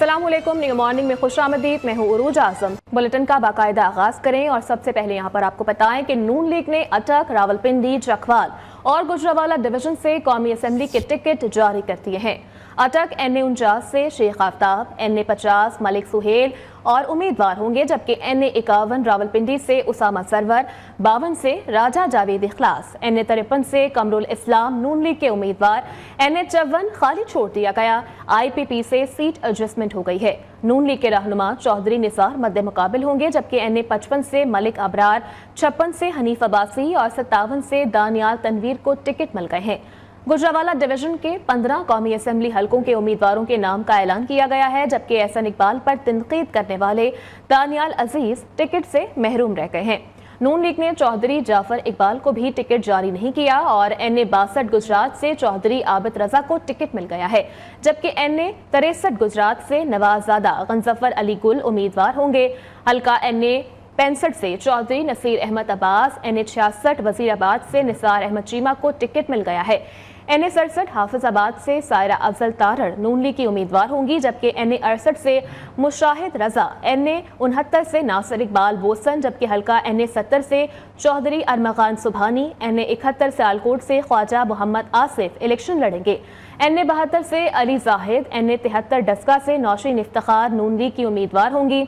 अस्सलाम वालेकुम, new morning में खुश आमदीद। मैं हूँ उरूज आजम। बुलेटिन का बाकायदा आगाज करें और सबसे पहले यहाँ पर आपको बताएं कि नून लीग ने अटक, रावलपिंडी, चकवाल और गुजरावाला डिवीजन से कौमी असेंबली के टिकट जारी कर दिए हैं। अटक NA49 से शेख आफ्ताब, NA50 मलिक सुहेल और उम्मीदवार होंगे, जबकि NA51 रावलपिंडी से उसामा सरवर, 52 से राजा जावेद इखलास, NA53 से कमरुल इस्लाम नून लीग के उम्मीदवार, NA54 खाली छोड़ दिया गया। IPP से सीट एडजस्टमेंट हो गई है। नून लीग के रहनुमा चौधरी निसार मद्दे मुकाबिल होंगे, जबकि NA55 से मलिक अबरार, 56 से हनीफ अब्बासी और 57 से दानियाल तनवीर को टिकट मिल गए हैं। गुजरावाला डिवीजन के 15 कौमी असेंबली हलकों के उम्मीदवारों के नाम का ऐलान किया गया है, जबकि एहसन इकबाल पर तनकीद करने वाले दानियाल अजीज टिकट से महरूम रह गए हैं। नून लीग ने चौधरी जाफर इकबाल को भी टिकट जारी नहीं किया और NA62 गुजरात से चौधरी आबिद रजा को टिकट मिल गया है, जबकि NA63 गुजरात से नवाज़ादा गंजफर अली गुल उम्मीदवार होंगे। हल्का NA65 से चौधरी नसीर अहमद अब्बास, NA66 वजीराबाद से निसार अहमद चीमा को टिकट मिल गया है। NA67 हाफिजाबाद से सायरा अफजल तारड़ नून लीग की उम्मीदवार होंगी, जबकि NA68 से मुशाहिद रजा, NA69 से नासिर इकबाल बोसन, जबकि हल्का NA70 से चौधरी अरमगान सुबहानी, NA71 से आलकोट से ख्वाजा मोहम्मद आसिफ इलेक्शन लड़ेंगे। NA72 से अली जाहिद, NA73 डस्का से नौशीन इफ्तिखार नून लीग की उम्मीदवार होंगी,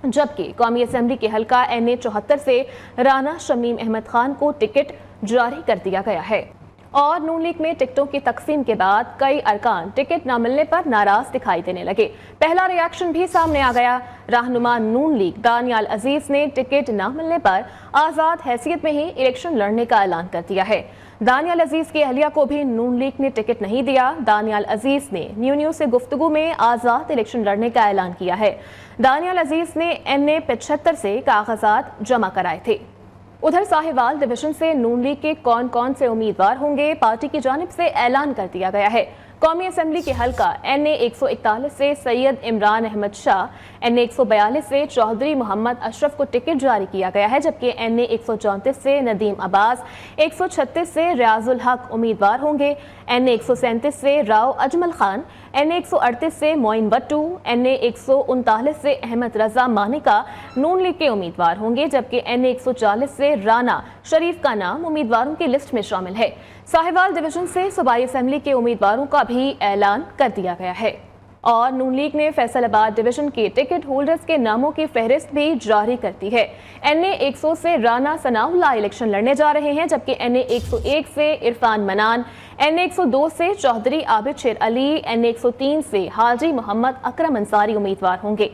जबकि कौमी असेंबली के हल्का NA74 से राना शमीम अहमद खान को टिकट जारी कर दिया गया है। और नून लीग में टिकटों की तकसीम के बाद कई अरकान टिकट न मिलने पर नाराज दिखाई देने लगे। पहला रिएक्शन भी सामने आ गया। रहनुमा नून लीग दानियाल अजीज ने टिकट न मिलने पर आज़ाद हैसियत में ही इलेक्शन लड़ने का ऐलान कर दिया है। दानियाल अजीज की अहलिया को भी नून लीग ने टिकट नहीं दिया। दानियाल अजीज ने न्यूज़ से गुफ्तगू में आज़ाद इलेक्शन लड़ने का ऐलान किया है। दानियाल अजीज ने NA75 से कागजात जमा कराए थे। उधर साहिवाल डिवीजन से नून लीग के कौन कौन से उम्मीदवार होंगे, पार्टी की जानिब से ऐलान कर दिया गया है। कौमी असेंबली के हल्का NA141 से सैयद इमरान अहमद शाह, NA142 से चौधरी मोहम्मद अशरफ को टिकट जारी किया गया है, जबकि NA134 से नदीम अब्बास, 136 से रियाजुल हक उम्मीदवार होंगे। NA137 से राव अजमल खान, NA138 से मोइन बट्टू, NA139 से अहमद रजा मानिका नून लीग के उम्मीदवार होंगे, जबकि NA140 से राना शरीफ का नाम उम्मीदवारों की लिस्ट में शामिल है। साहिवाल डिवीजन से सूबाई असेंबली के उम्मीदवारों का भी ऐलान कर दिया गया है। और नून लीग ने फैसलाबाद डिवीजन के टिकट होल्डर्स के नामों की फहरिस्त भी जारी कर दी है। NA100 से राना सनाउल्लाह इलेक्शन लड़ने जा रहे हैं, जबकि NA101 से इरफान मनान, NA102 से चौधरी आबिद शेर अली, NA103 से हाजी मोहम्मद अकरम अंसारी उम्मीदवार होंगे।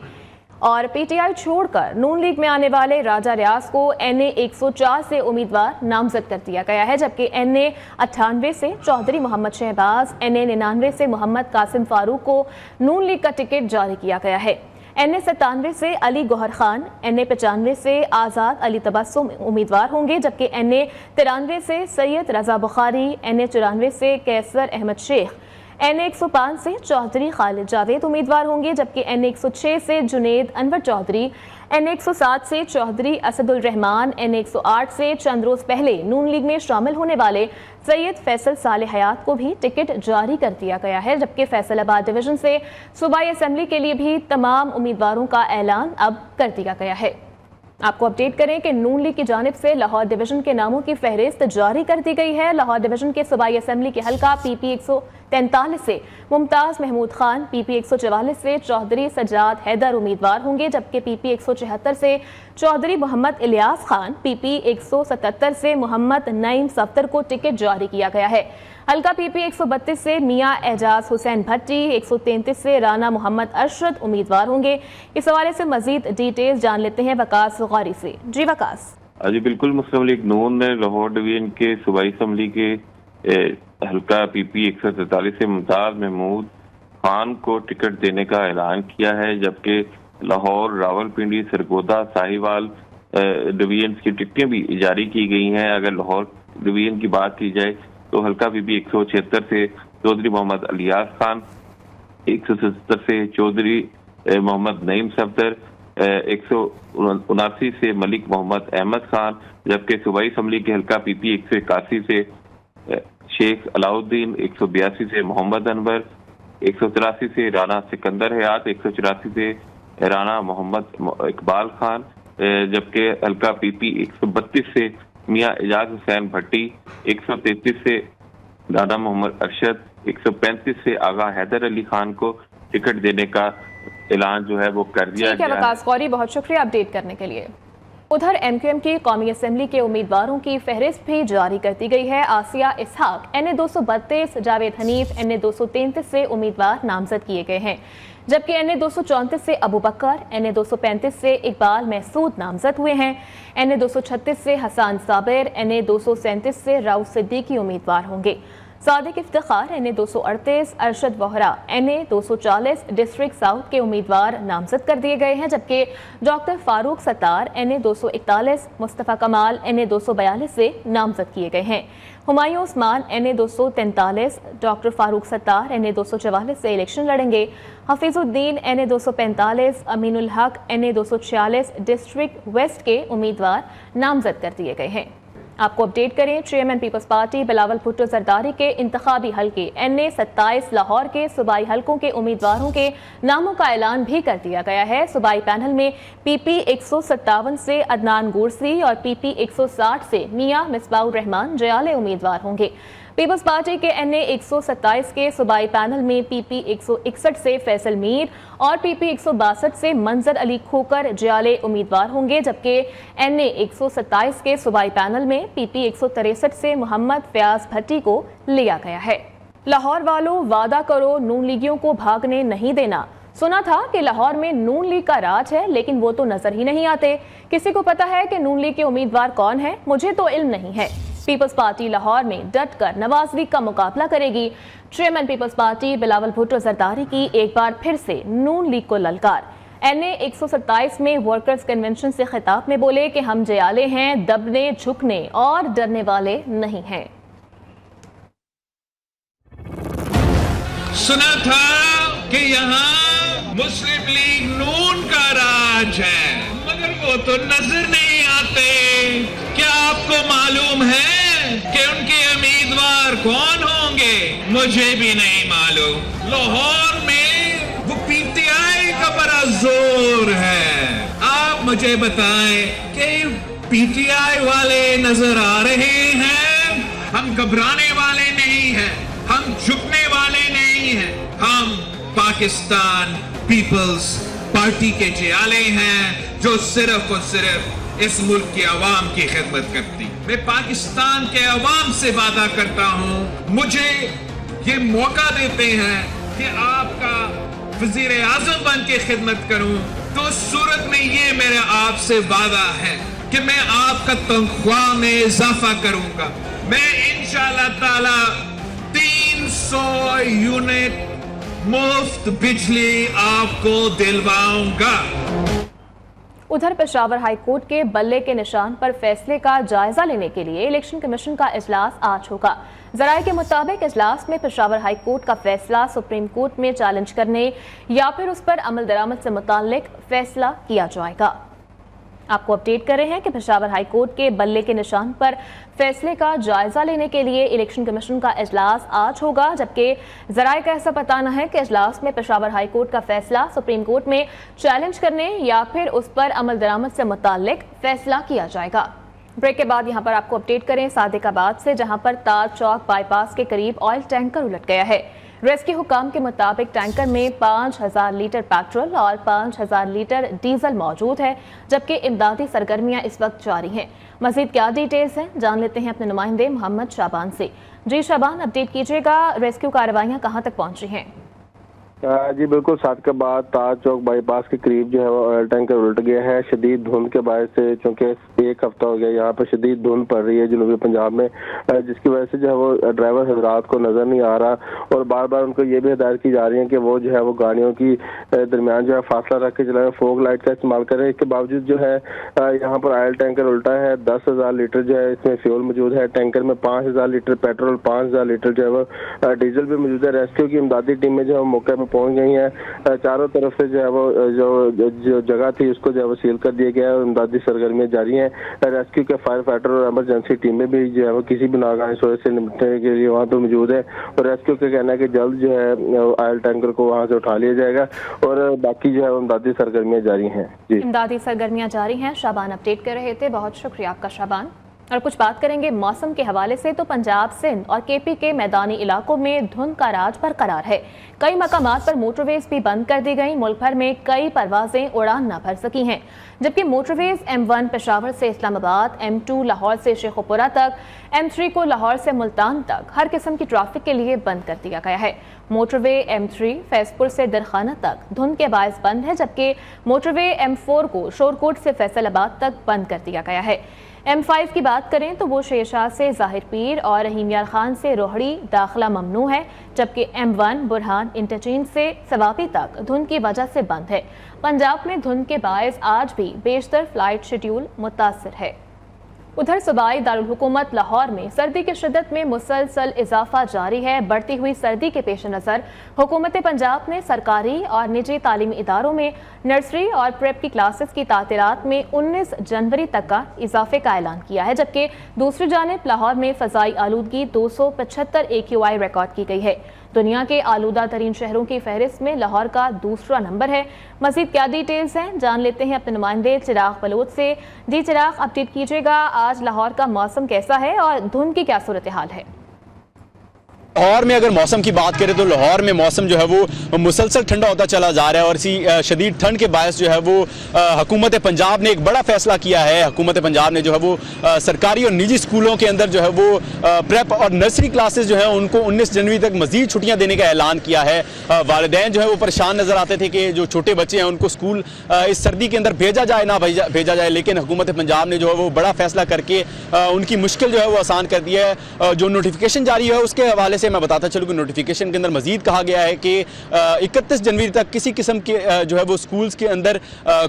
और PTI छोड़कर नून लीग में आने वाले राजा रियाज को NA104 से उम्मीदवार नामजद कर दिया गया है, जबकि NA98 से चौधरी मोहम्मद शहबाज, NA99 से मोहम्मद कासिम फारूक को नून लीग का टिकट जारी किया गया है। NA97 से अली गौहर खान, NA95 से आज़ाद अली तबस्सुम उम्मीदवार होंगे, जबकि NA93 से सैयद रजा बुखारी, NA94 से कैसर अहमद शेख, NA105 से चौधरी खालिद जावेद उम्मीदवार होंगे, जबकि NA106 से जुनेद अनवर चौधरी, NA107 से चौधरी असदुल रहमान, NA108 से चंद रोज पहले नून लीग में शामिल होने वाले सैयद फैसल साले हयात को भी टिकट जारी कर दिया गया है, जबकि फैसलाबाद डिवीजन से सूबाई असेंबली के लिए भी तमाम उम्मीदवारों का ऐलान अब कर दिया गया है। आपको अपडेट करें कि नून लीग की जानिब से लाहौर डिवीजन के नामों की फहरिस्त जारी कर दी गई है। लाहौर डिवीजन के सूबाई असेंबली के हल्का PP143 से मुमताज महमूद खान, PP144 से चौधरी सज्जाद हैदर उम्मीदवार होंगे, जबकि PP176 से चौधरी मोहम्मद इलियास खान, PP177 से मोहम्मद नईम सफ्तर को टिकट जारी किया गया है। हल्का PP132 से मियाँ एजाज हुसैन भट्टी, 133 से राना मोहम्मद अरशद उम्मीदवार होंगे। इस हवाले से मजीद डिटेल्स जान लेते हैं वकास गौरी से। जी वकास। जी बिल्कुल, मुस्लिम लीग नून ने लाहौर डिवीजन के सूबाई असेंबली के हल्का PP143 से मुमताज महमूद खान को टिकट देने का ऐलान किया है, जबकि लाहौर, रावलपिंडी, सरगोदा, साहिवाल डिवीजन की टिकटें भी जारी की गई हैं। अगर लाहौर डिवीजन की बात की जाए तो हल्का PP176 से चौधरी मोहम्मद इलियास खान, 177 से चौधरी मोहम्मद नईम सफ्तर, 179 से मलिक मोहम्मद अहमद खान, जबकि सूबाई असेंबली के हल्का PP181 से शेख अलाउद्दीन, 182 से मोहम्मद अनवर, 183 سے رانا سکندر حیات، 184 سے رانا محمد اقبال خان، جبکہ حلقہ پی پی 132 سے میاں اعجاز حسین بھٹی، 133 سے رانا محمد ارشد، 135 سے آغا حیدر علی خان کو ٹکٹ دینے کا اعلان جو ہے وہ کر دیا گیا ہے۔ وقاص غوری، بہت شکریہ اپڈیٹ کرنے کے لیے۔ ادھر ایم کیو ایم کی قومی اسمبلی کے امیدواروں کی فہرست بھی جاری کر دی گئی ہے۔ آسیہ اسحاق این 232، جاوید حنیف این 233 سے امیدوار نامزد کیے گئے ہیں، جبکہ این 234 سے ابو بکر، این 235 سے اقبال محسود نامزد ہوئے ہیں، این 236 سے حسان صابر، این 237 سے راؤ صدیقی امیدوار ہوں گے۔ Sadiq Iftikhar N 238، Arshad Vohra N 240 district south کے امیدوار نامزد کر دیے گئے ہیں، جبکہ doctor Farooq Sattar N 241، Mustafa Kamal N 242 سے نامزد کیے گئے ہیں۔ Humayun Usman N 243، doctor Farooq Sattar N 244 سے الیکشن لڑیں گے۔ حفیظ الدین این 245، امین الحق این 246 ڈسٹرکٹ ویسٹ کے امیدوار نامزد کر دیے گئے ہیں۔ آپ کو اپڈیٹ کریں، chairman Peoples Party Bilawal Bhutto Zardari کے انتخابی حلقے این 27 لاہور کے صوبائی حلقوں کے امیدواروں کے ناموں کا اعلان بھی کر دیا گیا ہے۔ صوبائی پینل میں پی پی 157 سے عدنان گورسی اور پی پی 160 سے میاں مصباح الرحمان جیالے امیدوار ہوں گے۔ پیپلز پارٹی کے این 127 کے صوبائی پینل میں پی پی 161 سے فیصل میر اور پی پی 162 سے منظر علی کھوکر جیالے امیدوار ہوں گے، جبکہ این 127 کے صوبائی پینل میں پی پی 163 سے محمد فیاض بھٹی کو لیا گیا ہے۔ لاہور والوں، وعدہ کرو نون لیگیوں کو بھاگنے نہیں دینا۔ سنا تھا کہ لاہور میں نون لیگ کا راج ہے، لیکن وہ تو نظر ہی نہیں آتے۔ کسی کو پتا ہے کہ نون لیگ کے امیدوار کون ہیں؟ مجھے تو علم نہیں ہے۔ پیپلز پارٹی لاہور میں ڈٹ کر نواز لیگ کا مقابلہ کرے گی۔ Chairman Peoples Party Bilawal Bhutto Zardari کی ایک بار پھر سے نون لیگ کو للکار۔ این 127 میں ورکرز کنونشن سے خطاب میں بولے کہ ہم جیالے ہیں، دبنے، جھکنے اور ڈرنے والے نہیں ہیں۔ سنا تھا کہ یہاں مسلم لیگ نون کا راج ہے، مگر وہ تو نظر نہیں آتے۔ کیا آپ کو معلوم ہے کہ ان کے امیدوار کون ہوں گے؟ مجھے بھی نہیں معلوم۔ لاہور میں وہ پی ٹی آئی کا بڑا زور ہے۔ آپ مجھے بتائیں کہ پی ٹی آئی والے نظر آ رہے ہیں؟ ہم گھبرانے والے نہیں ہیں، ہم جھکنے والے نہیں ہیں، ہم پاکستان پیپلز پارٹی کے جیالے ہیں جو صرف اور صرف اس ملک کی عوام کی خدمت کرتی۔ میں پاکستان کے عوام سے وعدہ کرتا ہوں، مجھے یہ موقع دیتے ہیں کہ آپ کا وزیر اعظم بن کے خدمت کروں، تو اس صورت میں یہ میرا آپ سے وعدہ ہے کہ میں آپ کا تنخواہ میں اضافہ کروں گا۔ میں انشاءاللہ تعالی 300 یونٹ مفت بجلی آپ کو دلواؤں گا۔ ادھر پشاور ہائی کورٹ کے بلے کے نشان پر فیصلے کا جائزہ لینے کے لیے الیکشن کمیشن کا اجلاس آج ہوگا۔ ذرائع کے مطابق اجلاس میں پشاور ہائی کورٹ کا فیصلہ سپریم کورٹ میں چیلنج کرنے یا پھر اس پر عمل درآمد سے متعلق فیصلہ کیا جائے گا۔ آپ کو اپڈیٹ کر رہے ہیں کہ پشاور ہائی کورٹ کے بلے کے نشان پر فیصلے کا جائزہ لینے کے لیے الیکشن کمیشن کا اجلاس آج ہوگا، جبکہ ذرائع کا ایسا بتانا ہے کہ اجلاس میں پشاور ہائی کورٹ کا فیصلہ سپریم کورٹ میں چیلنج کرنے یا پھر اس پر عمل درآمد سے متعلق فیصلہ کیا جائے گا۔ بریک کے بعد یہاں پر آپ کو اپڈیٹ کریں صادق آباد سے، جہاں پر تاج چوک بائی پاس کے قریب آئل ٹینکر الٹ گیا ہے۔ ریسکیو حکام کے مطابق ٹینکر میں 5000 لیٹر پیٹرول اور 5000 لیٹر ڈیزل موجود ہے، جبکہ امدادی سرگرمیاں اس وقت جاری ہیں۔ مزید کیا ڈیٹیلز ہیں جان لیتے ہیں اپنے نمائندے محمد شعبان سے۔ جی شعبان، اپڈیٹ کیجیے گا، ریسکیو کارروائیاں کہاں تک پہنچی ہیں؟ جی بالکل، صادق آباد تاج چوک بائی پاس کے قریب جو ہے وہ آئل ٹینکر الٹ گیا ہے شدید دھند کے باعث سے، چونکہ ایک ہفتہ ہو گیا یہاں پہ شدید دھند پڑ رہی ہے جنوبی پنجاب میں، جس کی وجہ سے جو ہے وہ ڈرائیور حضرات کو نظر نہیں آ رہا اور بار بار ان کو یہ بھی ہدایت کی جا رہی ہے کہ وہ جو ہے وہ گاڑیوں کی درمیان جو ہے فاصلہ رکھ کے چلائیں، فوگ لائٹ کا استعمال کریں۔ اس کے باوجود جو ہے یہاں پر آئل ٹینکر الٹا ہے۔ 10,000 لیٹر جو ہے اس میں فیول موجود ہے، ٹینکر میں 5,000 لیٹر پیٹرول، 5,000 لیٹر جو ہے وہ ڈیزل بھی موجود ہے۔ ریسکیو کی امدادی ٹیم میں جو ہے موقع پہ पहुंच गई हैं। चारों तरफ से जो है वो जो जगह थी उसको जो है वो सील कर दिया गया है और इमदादी सरगर्मियां जारी हैं। रेस्क्यू के फायर फाइटर और एमरजेंसी टीमें भी जो है वो किसी भी नाकाम सूरत से निपटने के लिए वहाँ पे मौजूद है और रेस्क्यू का कहना है कि जल्द जो है ऑयल टैंकर को वहाँ से उठा लिया जाएगा और बाकी जो है इमदादी सरगर्मियां जारी हैं। जी, इमदादी सरगर्मियां जारी हैं। शाबान अपडेट कर रहे थे, बहुत शुक्रिया आपका शाबान। और कुछ बात करेंगे मौसम के हवाले से, तो पंजाब, सिंध और केपी के मैदानी इलाकों में धुंध का राज बरकरार है। कई मकामात पर मोटरवेज भी बंद कर दी गई। मुल्क भर में कई परवाजें उड़ान न भर सकी हैं, जबकि मोटरवेज M1 पेशावर से इस्लामाबाद, M2 लाहौर से शेखुपुरा तक, M3 को लाहौर से मुल्तान तक हर किस्म की ट्रैफिक के लिए बंद कर दिया गया है। मोटरवे M3 फैजपुर से दरखाना तक धुंध के बायस बंद है, जबकि मोटरवे M4 को शोरकोट से फैसलाबाद तक बंद कर दिया गया है। M5 की बात करें तो वो शेरशाह से ज़ाहिर पीर और रहीम यार खान से रोहड़ी दाखिला ममनू है, जबकि M1 बुरहान इंटरचेंज से सवाबी तक धुंध की वजह से बंद है। पंजाब में धुंध के बायस आज भी बेशतर फ्लाइट शेड्यूल मुतासर है। उधर सूबाई दारुल हुकूमत लाहौर में सर्दी की शिद्दत में मुसलसल इजाफा जारी है। बढ़ती हुई सर्दी के पेश नज़र हुकूमत पंजाब ने सरकारी और निजी तालीमी इदारों में नर्सरी और प्रेप की क्लासेस की तातीरात में 19 जनवरी तक का इजाफे का ऐलान किया है, जबकि दूसरी जानिब लाहौर में फ़ज़ाई आलूदगी 275 AQI रिकॉर्ड की गई है। दुनिया के आलूदा तरीन शहरों की फहरिस्त में लाहौर का दूसरा नंबर है। मज़ीद क्या डिटेल्स हैं जान लेते हैं अपने नुमाइंदे चिराग बलोच से। जी चिराग, अपडेट कीजिएगा, आज लाहौर का मौसम कैसा है और धुंध की क्या सूरत हाल है? लाहौर में अगर मौसम की बात करें तो लाहौर में मौसम जो है वो मुसलसल ठंडा होता चला जा रहा है और इसी शदीद ठंड के बायस जो है वो हुकूमत पंजाब ने एक बड़ा फैसला किया है। हुकूमत पंजाब ने जो है वो सरकारी और निजी स्कूलों के अंदर जो है वो प्रेप और नर्सरी क्लासेस जो है उनको 19 जनवरी तक मजीद छुट्टियां देने का ऐलान किया है। वालिदैन जो है वो परेशान नजर आते थे कि जो छोटे बच्चे हैं उनको स्कूल इस सर्दी के अंदर भेजा जाए ना भेजा जाए, लेकिन हुकूमत पंजाब ने जो है वो बड़ा फैसला करके उनकी मुश्किल जो है वो आसान कर दिया है। जो नोटिफिकेशन जारी है उसके हवाले से मैं बताता चलूँ कि नोटिफिकेशन के अंदर मजीद कहा गया है कि 31 जनवरी तक किसी किस्म के जो है वो स्कूल्स के अंदर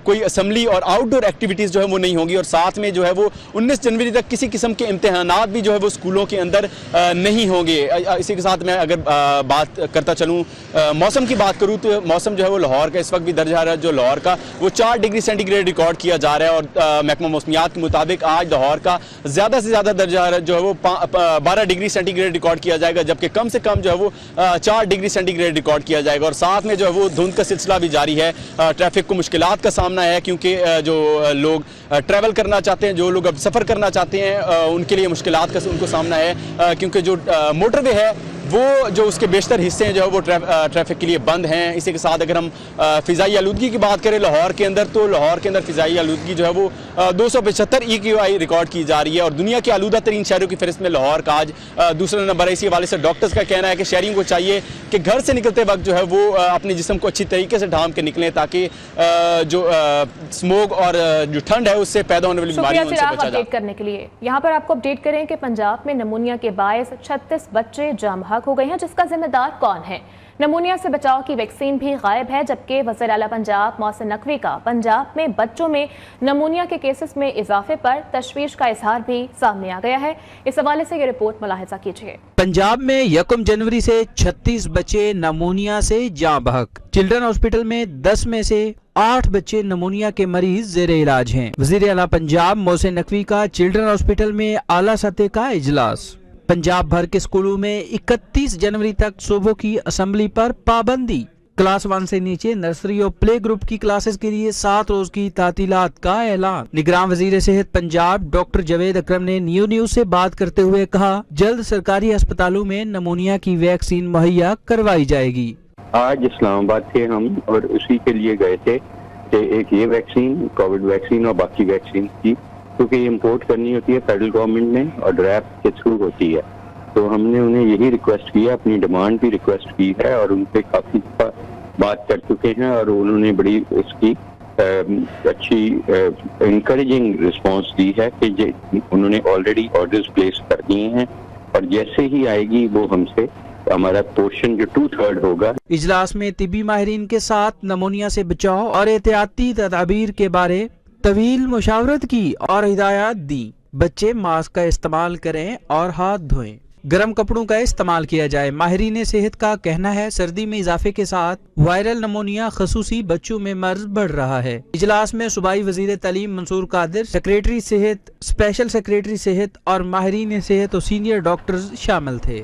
कोई असम्बली और आउटडोर एक्टिविटीज़ जो है वो नहीं होंगी और साथ में जो है वो 19 जनवरी तक किसी किस्म के इम्तिहानात भी जो है वो स्कूलों के अंदर नहीं होंगे। इसी के साथ मैं अगर बात करता चलूँ मौसम की बात करूँ तो मौसम जो है वो लाहौर का इस वक्त भी दर्जा है जो लाहौर का वो 4 डिग्री सेंटीग्रेड रिकॉर्ड किया जा रहा है और महकमा मौसमियात के मुताबिक आज लाहौर का ज़्यादा से ज़्यादा दर्जा जो है वो 12 डिग्री सेंटीग्रेड रिकॉर्ड किया जाएगा, जबकि कम से कम जो है वो 4 डिग्री सेंटीग्रेड रिकॉर्ड किया जाएगा और साथ में जो है वो धुंध का सिलसिला भी जारी है। ट्रैफिक को मुश्किलात का सामना है क्योंकि जो लोग ट्रैवल करना चाहते हैं, जो लोग अब सफ़र करना चाहते हैं उनके लिए मुश्किलात का उनको सामना है क्योंकि जो मोटरवे है वो जो उसके बेशतर हिस्से हैं जो है वो ट्रैफिक के लिए बंद हैं। इसी के साथ अगर हम फ़िज़ाई आलूदगी की बात करें लाहौर के अंदर तो लाहौर के अंदर फ़िज़ाई आलूदगी जो है वो 275 EQI रिकॉर्ड की जा रही है और दुनिया के आलूदा तरीन शहरों की फहरिस्त में लाहौर का आज दूसरा नंबर है। इसी हवाले से डॉक्टर्स का कहना है कि शहरियों को चाहिए कि घर से निकलते वक्त जो है वो अपने जिस्म को अच्छी तरीके से ढांप के निकलें ताकि जो स्मोक और जो ठंड है उससे पैदा होने वाली बीमारियों से बचा जाए। करने के लिए यहाँ पर आपको अपडेट करें कि पंजाब में नमूनिया के बायस 36 बच्चे जाम हो गए हैं, जिसका जिम्मेदार कौन है? नमूनिया से बचाव की वैक्सीन भी गायब है, जबकि वज़ीर आला पंजाब मोहसिन नकवी का पंजाब में बच्चों में नमूनिया के केसेस में इजाफे पर तशवीश का इजहार भी सामने आ गया है। इस हवाले से ये रिपोर्ट मुलाहिजा कीजिए। पंजाब में 1 जनवरी से 36 बच्चे नमूनिया से जाँ बहक। चिल्ड्रन हॉस्पिटल में 10 में से 8 बच्चे नमूनिया के मरीज जेर इलाज हैं। वज़ीर आला पंजाब मोहसिन नकवी का चिल्ड्रन हॉस्पिटल में आला सतह का इजलास। पंजाब भर के स्कूलों में 31 जनवरी तक सुबह की असेंबली पर पाबंदी। क्लास 1 से नीचे नर्सरी और प्ले ग्रुप की क्लासेस के लिए 7 रोज की तातीलात का ऐलान। निगरान वजीर सेहत पंजाब डॉक्टर जावेद अकरम ने न्यूज से बात करते हुए कहा, जल्द सरकारी अस्पतालों में नमूनिया की वैक्सीन मुहैया करवाई जाएगी। आज इस्लामाबाद थे हम और उसी के लिए गए थे कि एक ये वैक्सीन कोविड वैक्सीन और बाकी वैक्सीन की, क्योंकि ये इम्पोर्ट करनी होती है फेडरल गवर्नमेंट ने और ड्रैप के थ्रू होती है, तो हमने उन्हें यही रिक्वेस्ट किया, अपनी डिमांड भी रिक्वेस्ट की है और उनसे काफ़ी बात कर चुके हैं और उन्होंने बड़ी इसकी अच्छी इनकरेजिंग रिस्पांस दी है कि उन्होंने ऑलरेडी ऑर्डर्स प्लेस कर दिए हैं और जैसे ही आएगी वो हमसे हमारा पोर्शन जो 2/3 होगा। इजलास में तिब्बी माहिरीन के साथ नमूनिया से बचाव और एहतियाती तदाबीर के बारे तवील मुशावरत की और हिदायत दी। बच्चे मास्क का इस्तेमाल करें और हाथ धोएं। गर्म कपड़ों का इस्तेमाल किया जाए। माहिरीन सेहत का कहना है सर्दी में इजाफे के साथ वायरल नमोनिया खसूसी बच्चों में मर्ज बढ़ रहा है। इजलास में सूबाई वजीर तालीम मंसूर कादिर, सेक्रेटरी सेहत, स्पेशल सेक्रेटरी सेहत और माहिरीन सेहत और सीनियर डॉक्टर्स शामिल थे।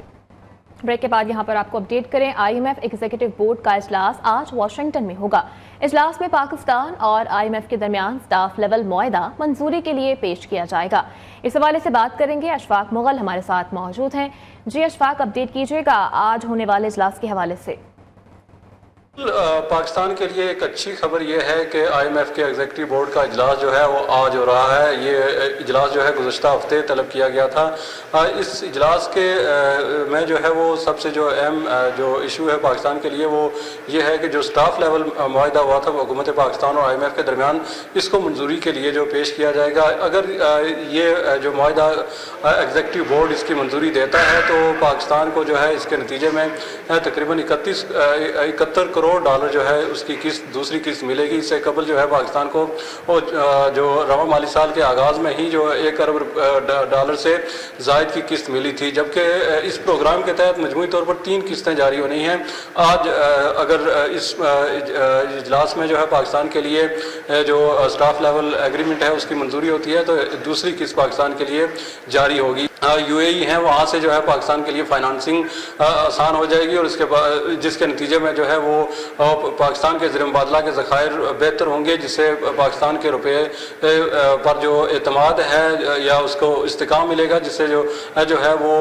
ब्रेक के बाद यहाँ पर आपको अपडेट करें, IMF एग्जीक्यूटिव बोर्ड का इजलास आज वाशिंगटन में होगा। इजलास में पाकिस्तान और IMF के दरमियान स्टाफ लेवल मुआहदा मंजूरी के लिए पेश किया जाएगा। इस हवाले से बात करेंगे, अशफाक मुगल हमारे साथ मौजूद हैं। जी अशफाक, अपडेट कीजिएगा आज होने वाले इजलास के हवाले से। पाकिस्तान के लिए एक अच्छी खबर यह है कि IMF के एग्जीक्यूटिव बोर्ड का इजलास जो है वो आज हो रहा है। ये इजलास जो है गुज़श्ता हफ्ते तलब किया गया था। इस इजलास के में जो है वो सबसे जो अहम जो इशू है पाकिस्तान के लिए वो ये है कि जो स्टाफ लेवल मुआहदा हुआ था हुकूमत पाकिस्तान और IMF के दरमियान, इसको मंजूरी के लिए जो पेश किया जाएगा। अगर ये जो मुआहदा एग्जीक्यूटिव बोर्ड इसकी मंजूरी देता है तो पाकिस्तान को जो है इसके नतीजे में तकरीबन 71 करोड़ डॉलर जो है उसकी किस्त, दूसरी किस्त मिलेगी। इससे कबल जो है पाकिस्तान को जो रवा माली साल के आगाज़ में ही जो 1 अरब डॉलर से ज़ायद की किस्त मिली थी, जबकि इस प्रोग्राम के तहत मजमूई तौर पर 3 किस्तें जारी होनी हैं। आज अगर इस इजलास में जो है पाकिस्तान के लिए जो स्टाफ लेवल एग्रीमेंट है उसकी मंजूरी होती है तो दूसरी किस्त पाकिस्तान के लिए जारी होगी। UAE है, वहाँ से जो है पाकिस्तान के लिए फाइनेंसिंग आसान हो जाएगी और इसके बाद जिसके नतीजे में जो है वो पाकिस्तान के ज़र मुबादला के ज़खायर बेहतर होंगे, जिससे पाकिस्तान के रुपये पर जो एतमाद है या उसको इस्तेकाम मिलेगा, जिससे जो है वो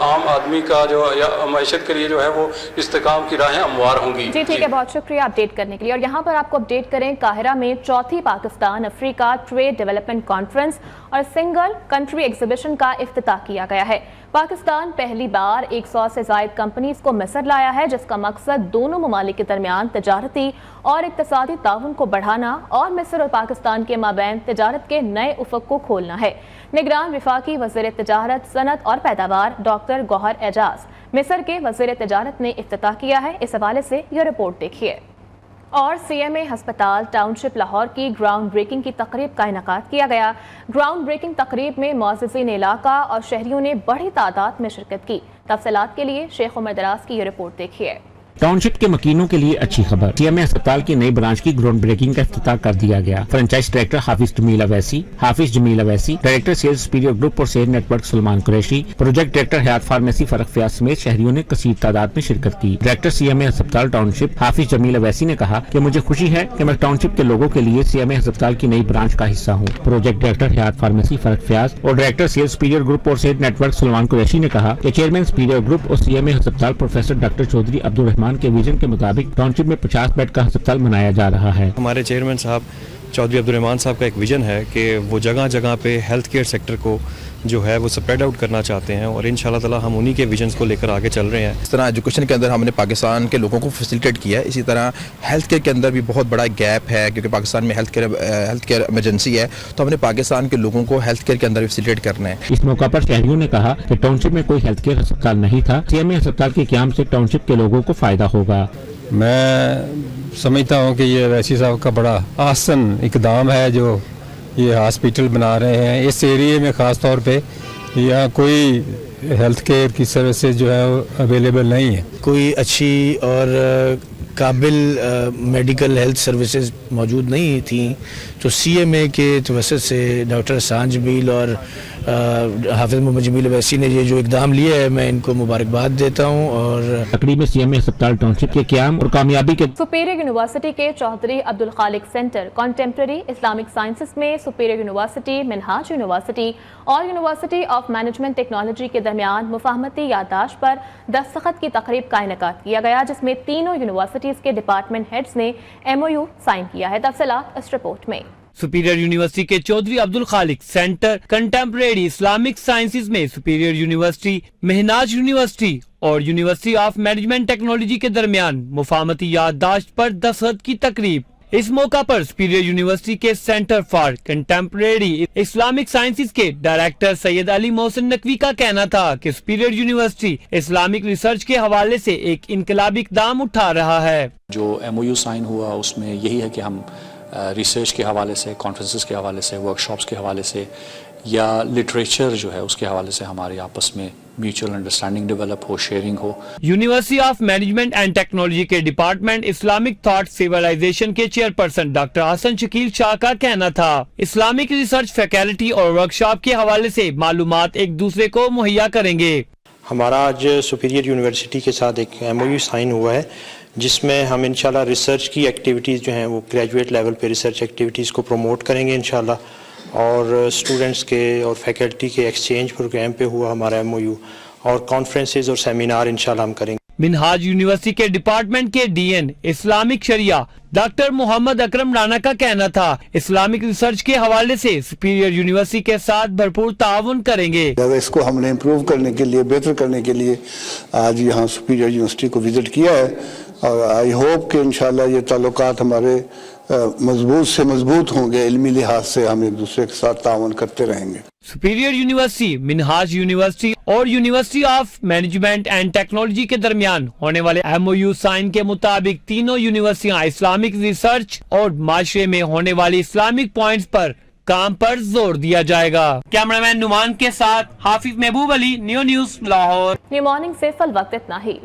आम आदमी का जो या मैशत के लिए जो है वो इस्तेकाम की राहें हमवार होंगी। जी ठीक है, बहुत शुक्रिया अपडेट करने के लिए। और यहाँ पर आपको अपडेट करें, काहिरा में 4थी Pakistan Africa trade development conference और सिंगल कंट्री एग्जीबिशन का इफ्तिताह किया गया है। पाकिस्तान पहली बार 100 से ज़ायद कंपनीज को मिस्र लाया है, जिसका मकसद दोनों ममालिक के दरमियान तजारती और इक्तिसादी ताउन को बढ़ाना और मिस्र और पाकिस्तान के माबैन तजारत के नए उफ़क़ को खोलना है। निगरान वफाकी वज़ीर तजारत, सनत और पैदावार डॉक्टर गौहर एजाज मिस्र के वज़ीर तजारत ने इफ्तिताह किया है। इस हवाले से यह रिपोर्ट देखिए। और CMA हस्पताल टाउनशिप लाहौर की ग्राउंड ब्रेकिंग की तकरीब का इनेकाद किया गया। ग्राउंड ब्रेकिंग तकरीब में मुअज़्ज़िज़ीन इलाका और शहरियों ने बड़ी तादाद में शिरकत की। तफसीलात के लिए शेख उमर दराज की ये रिपोर्ट देखिए। टाउनशिप के मकीनों के लिए अच्छी खबर, CMA अस्पताल की नई ब्रांच की ग्राउंड ब्रेकिंग का इफ्तिताह कर दिया गया। Franchise director Hafiz Jamil Owaisi, director sales superior group और sale network Salman Qureshi, project director Hayat pharmacy फरक फयाज समेत शहरियों ने कसीर तादाद में शिरकत की। डायरेक्टर CMA अस्पताल टाउनशिप हाफिज जमील अवैसी ने कहा कि मुझे खुशी है कि मैं टाउनशिप के लोगों के लिए CMA अस्पताल की नई ब्रांच का हिस्सा हूँ। प्रोजेक्ट डायरेक्टर हयात फार्मेसी फरक फयाज और डायरेक्टर सेल्स सुपीरियर ग्रुप और सेल नेटवर्क सलमान कुरैशी ने कहा कि चेयरमैन सुपीरियर ग्रुप और CMA अस्पताल प्रोफेसर डॉक्टर चौधरी अब्दुल रहमान के विजन के मुताबिक टाउनशिप में 50 बेड का अस्पताल बनाया जा रहा है। हमारे चेयरमैन साहब चौधरी अब्दुल रहमान साहब का एक विजन है कि वो जगह जगह पे हेल्थ केयर सेक्टर को जो है वो स्प्रेड आउट करना चाहते हैं और इंशाल्लाह ताला हम उन्हीं के विजन्स को लेकर आगे चल रहे हैं। इस तरह एजुकेशन के अंदर हमने पाकिस्तान के लोगों को फैसिलिटेट किया है, इसी तरह हेल्थ केयर के अंदर भी बहुत बड़ा गैप है क्योंकि पाकिस्तान में हेल्थ केयर इमरजेंसी है, तो हमने पाकिस्तान के लोगों को हेल्थ केयर के अंदर फैसिलिटेट करना है। इस मौका पर शहरियों ने कहा कि टाउनशिप में कोई हेल्थ केयर अस्पताल नहीं था। CMA अस्पताल के क़याम से टाउनशिप के लोगों को फायदा होगा। मैं समझता हूँ कि ये अवैसी साहब का बड़ा आसन इकदाम है जो ये हॉस्पिटल बना रहे हैं इस एरिया में, ख़ास तौर पे यहाँ कोई हेल्थ केयर की सर्विसेज जो है अवेलेबल नहीं है। कोई अच्छी और काबिल मेडिकल हेल्थ सर्विसेज मौजूद नहीं थी, तो CMA के तवस्सुत से डॉक्टर सांजबील और हाफिज मोहम्मद जमील अवैसी ने ये जो इकदाम लिया है, मैं इनको मुबारकबाद देता हूँ। और तकरीब में CMA अस्पताल टाउनशिप के क़याम और कामयाबी के सुपीरियर यूनिवर्सिटी के Chaudhry Abdul Khaliq centre contemporary Islamic sciences में सुपीरियर यूनिवर्सिटी, मिनहाज यूनिवर्सिटी और यूनिवर्सिटी ऑफ मैनेजमेंट टेक्नोलॉजी के दरमियान मुफाहमती याददाश्त पर दस्तखत की तकरीब का इनेकाद किया गया, जिसमें तीनों यूनिवर्सिटीज के डिपार्टमेंट हेड्स ने MOU साइन किया है। तफसीलात इस रिपोर्ट में। सुपीरियर यूनिवर्सिटी के Chaudhry Abdul Khaliq centre contemporary Islamic sciences में सुपीरियर यूनिवर्सिटी, महनाज यूनिवर्सिटी और यूनिवर्सिटी ऑफ मैनेजमेंट टेक्नोलॉजी के दरमियान मुफाहमती याददाश्त पर दस्तखत की तकरीब। इस मौका पर सुपीरियर यूनिवर्सिटी के centre for contemporary Islamic sciences के डायरेक्टर सैयद अली मोहसिन नकवी का कहना था कि सुपीरियर यूनिवर्सिटी इस्लामिक रिसर्च के हवाले से एक इनकलाबी इक़दाम उठा रहा है। जो MOU साइन हुआ उसमें यही है कि हम रिसर्च के हवाले से, कॉन्फ्रेंसेस के हवाले से, वर्कशॉप्स के हवाले से या लिटरेचर जो है उसके हवाले से हमारे आपस में म्यूचुअल अंडरस्टैंडिंग डेवलप हो, शेयरिंग हो। University of management and technology के डिपार्टमेंट इस्लामिक थॉट सिविलाइजेशन के चेयरपर्सन डॉक्टर हसन शकील शाह का कहना था, इस्लामिक रिसर्च फैकल्टी और वर्कशॉप के हवाले से मालूमात एक दूसरे को मुहैया करेंगे। हमारा आज सुपीरियर यूनिवर्सिटी के साथ एक MOU साइन हुआ है, जिसमें हम इंशाल्लाह रिसर्च की एक्टिविटीज़ जो हैं वो ग्रेजुएट लेवल पे रिसर्च एक्टिविटीज़ को प्रमोट करेंगे इंशाल्लाह, और स्टूडेंट्स के और फैकल्टी के एक्सचेंज प्रोग्राम पे हुआ हमारा MOU, और कॉन्फ्रेंसेज और सेमिनार इंशाल्लाह हम करेंगे। मिनहाज यूनिवर्सिटी के डिपार्टमेंट के DN इस्लामिक शरिया डॉक्टर मोहम्मद अकरम राना का कहना था, इस्लामिक रिसर्च के हवाले से सुपीरियर यूनिवर्सिटी के साथ भरपूर ताउन करेंगे। इसको हमने इम्प्रूव करने के लिए, बेहतर करने के लिए आज यहाँ सुपीरियर यूनिवर्सिटी को विजिट किया है, और आई होप कि इंशाल्लाह ये ताल्लुकात हमारे मजबूत से मजबूत होंगे, इल्मी लिहाज से हम एक दूसरे के साथ ताउन करते रहेंगे। सुपीरियर यूनिवर्सिटी, मिनहाज यूनिवर्सिटी और university of management and technology के दरमियान होने वाले MOU साइन के मुताबिक तीनों यूनिवर्सिटियां इस्लामिक रिसर्च और माशरे में होने वाली इस्लामिक पॉइंट्स पर काम पर जोर दिया जाएगा। कैमरामैन नुमान के साथ हाफिज महबूब Ali, new news Lahore. New morning से फल वक्त इतना ही।